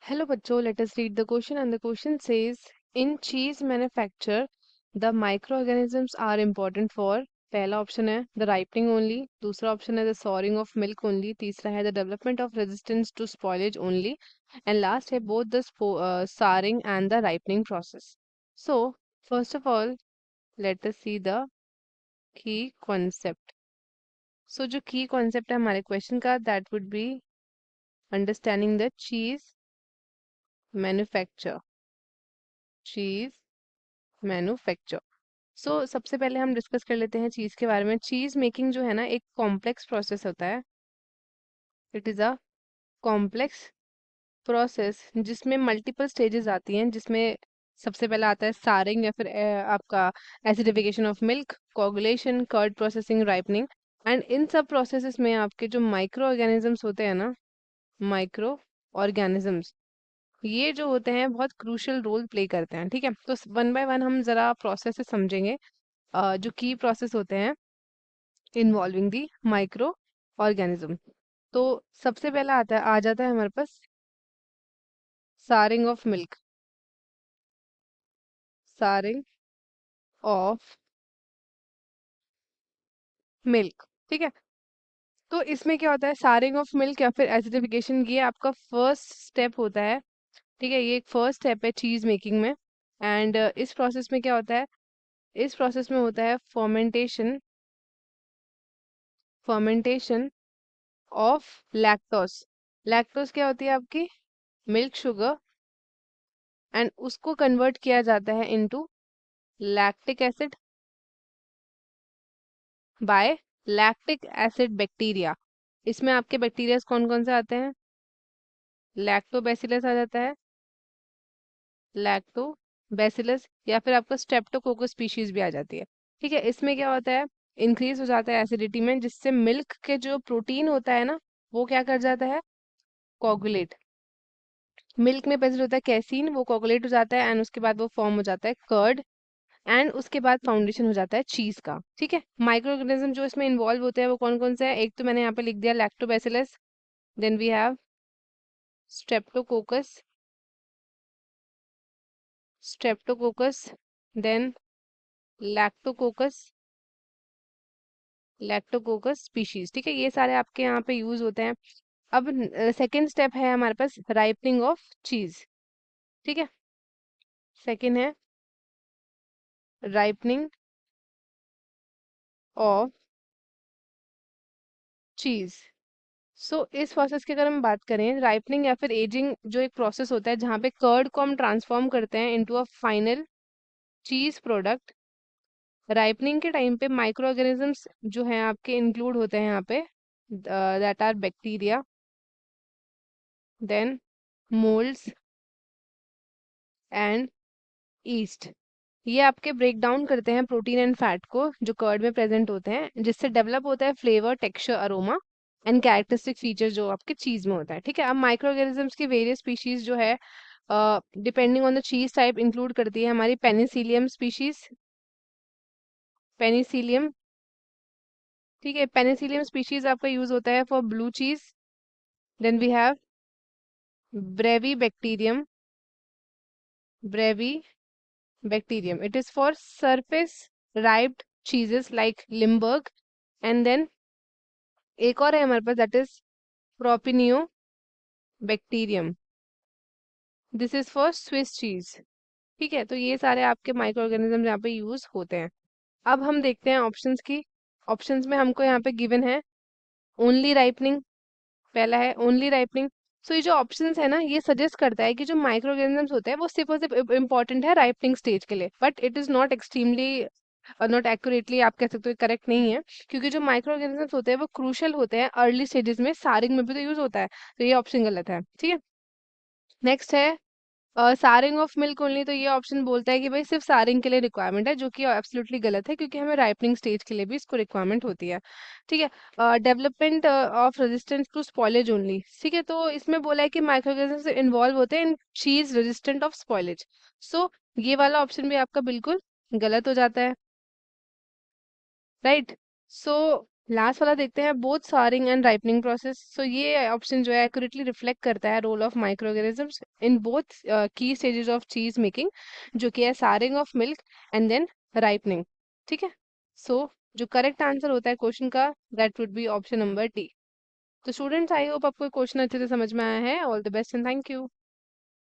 Hello बच्चों, let us read the question and the question says in cheese manufacture the microorganisms are important for पहला option है the ripening only, दूसरा option है the souring of milk only, तीसरा है the development of resistance to spoilage only and last है both the souring and the ripening process. So first of all let us see the key concept. So जो key concept है हमारे question का that would be understanding the manufacture cheese manufacture. So सबसे पहले हम discuss कर लेते हैं चीज़ के बारे में. चीज़ मेकिंग जो है ना एक कॉम्प्लेक्स प्रोसेस होता है. It is a complex process जिसमें मल्टीपल स्टेजेस आती हैं, जिसमें सबसे पहला आता है सारिंग या फिर आपका acidification of milk, coagulation, curd processing, ripening. And इन सब प्रोसेसेस में आपके जो माइक्रो ऑर्गेनिजम्स होते हैं ना, माइक्रो ऑर्गेनिजम्स ये जो होते हैं बहुत क्रूशियल रोल प्ले करते हैं. ठीक है, तो वन बाय वन हम जरा प्रोसेस से समझेंगे. जो की प्रोसेस होते हैं इन्वॉल्विंग दी माइक्रो ऑर्गेनिज्म. तो सबसे पहला आ जाता है हमारे पास souring of milk. Souring of milk. ठीक है, तो इसमें क्या होता है सारिंग ऑफ मिल्क या फिर एसिडिफिकेशन, ये आपका फर्स्ट स्टेप होता है. ठीक है, ये एक फर्स्ट स्टेप है चीज मेकिंग में. एंड इस प्रोसेस में क्या होता है, इस प्रोसेस में होता है fermentation, fermentation of lactose. Lactose क्या होती है आपकी मिल्क शुगर, एंड उसको कन्वर्ट किया जाता है into lactic acid by lactic acid bacteria. इसमें आपके बैक्टीरिया कौन कौन से आते हैं, लैक्टोबैसिलस आ जाता है, लैक्टोबैसिलस या फिर आपका स्ट्रेप्टोकोकस स्पीशीज भी आ जाती है. ठीक है, इसमें क्या होता है इंक्रीज हो जाता है एसिडिटी में, जिससे मिल्क के जो प्रोटीन होता है ना वो क्या कर जाता है, कोगुलेट. मिल्क में प्रेजेंट होता है कैसीन, वो कोगुलेट हो जाता है एंड उसके बाद वो फॉर्म हो जाता है कर्ड, एंड उसके बाद फाउंडेशन हो जाता है चीज का. ठीक है, माइक्रो ऑर्गेनिज्म जो इसमें इन्वॉल्व होते हैं वो कौन कौन से हैं, एक तो मैंने यहाँ पे लिख दिया Lactobacillus, then we have Streptococcus, Streptococcus, then Lactococcus, Lactococcus species. ठीक है, ये सारे आपके यहाँ पे यूज होते हैं. अब सेकेंड स्टेप है हमारे पास राइपनिंग ऑफ चीज. ठीक है, सेकेंड है राइपनिंग ऑफ चीज. सो इस प्रोसेस की अगर हम बात करें, राइपनिंग या फिर एजिंग जो एक प्रोसेस होता है जहाँ पे कर्ड को हम ट्रांसफॉर्म करते हैं into a final cheese product. Ripening के टाइम पे माइक्रो ऑर्गेनिजम्स जो हैं आपके इंक्लूड होते हैं यहाँ पे, that are bacteria, then moulds and yeast. ये आपके ब्रेक डाउन करते हैं प्रोटीन एंड फैट को जो कर्ड में प्रेजेंट होते हैं, जिससे डेवलप होता है flavour, texture, aroma and characteristic feature जो आपके चीज में होता है. ठीक है, अब माइक्रो ऑर्गेनिजम्स की वेरियस स्पीशीज जो है डिपेंडिंग ऑन द चीज टाइप इंक्लूड करती है हमारी पेनिसिलियम स्पीशीज, पेनिसिलियम. ठीक है, पेनिसिलियम स्पीशीज आपका यूज होता है for blue cheese. Then we have Brevibacterium, Brevibacterium, it is for surface ripened cheeses like Limburg. And then एक और है हमारे पास that is Propionibacterium, this is for Swiss cheese. ठीक है, तो ये सारे आपके माइक्रो ऑर्गेनिज्म यहाँ पे यूज होते हैं. अब हम देखते हैं ऑप्शंस की. ऑप्शंस में हमको यहाँ पे गिवन है ओनली राइपनिंग, पहला है ओनली राइपनिंग. सो ये जो ऑप्शंस है ना ये सजेस्ट करता है कि जो माइक्रो ऑर्गेनिजम्स होते हैं वो सिर्फ और सिर्फ इम्पोर्टेंट है राइपनिंग स्टेज के लिए, but it is not extremely not accurately आप कह सकते हो करेक्ट नहीं है, क्योंकि जो माइक्रो ऑर्गेनिजम्स होते हैं वो क्रूशल होते हैं अर्ली स्टेजेस में, सारिंग में भी तो यूज होता है. तो ये ऑप्शन गलत है. ठीक है, नेक्स्ट है सारिंग ऑफ मिल्क ओनली. तो ये ऑप्शन बोलता है कि भाई सिर्फ सारिंग के लिए रिक्वायरमेंट है, जो कि एब्सोल्युटली गलत है, क्योंकि हमें राइपनिंग स्टेज के लिए भी इसको रिक्वायरमेंट होती है. ठीक है, development of resistance to spoilage only. ठीक है, तो इसमें बोला है कि माइक्रोऑर्गेनिज्म इन्वॉल्व होते हैं इन चीज रेजिस्टेंट ऑफ स्पॉइलेज. सो ये वाला ऑप्शन भी आपका बिल्कुल गलत हो जाता है. राइट, सो लास्ट वाला देखते हैं, both souring and ripening process. So ये ऑप्शन जो है एक्यूरेटली रिफ्लेक्ट करता है role of microorganisms in both की स्टेजेस ऑफ चीज मेकिंग, जो कि है souring of milk and then ripening. ठीक है। सो जो करेक्ट आंसर होता है क्वेश्चन का, that would be option number D. तो स्टूडेंट्स, आई होप आपको क्वेश्चन अच्छे से समझ में आया है। All the best and thank you.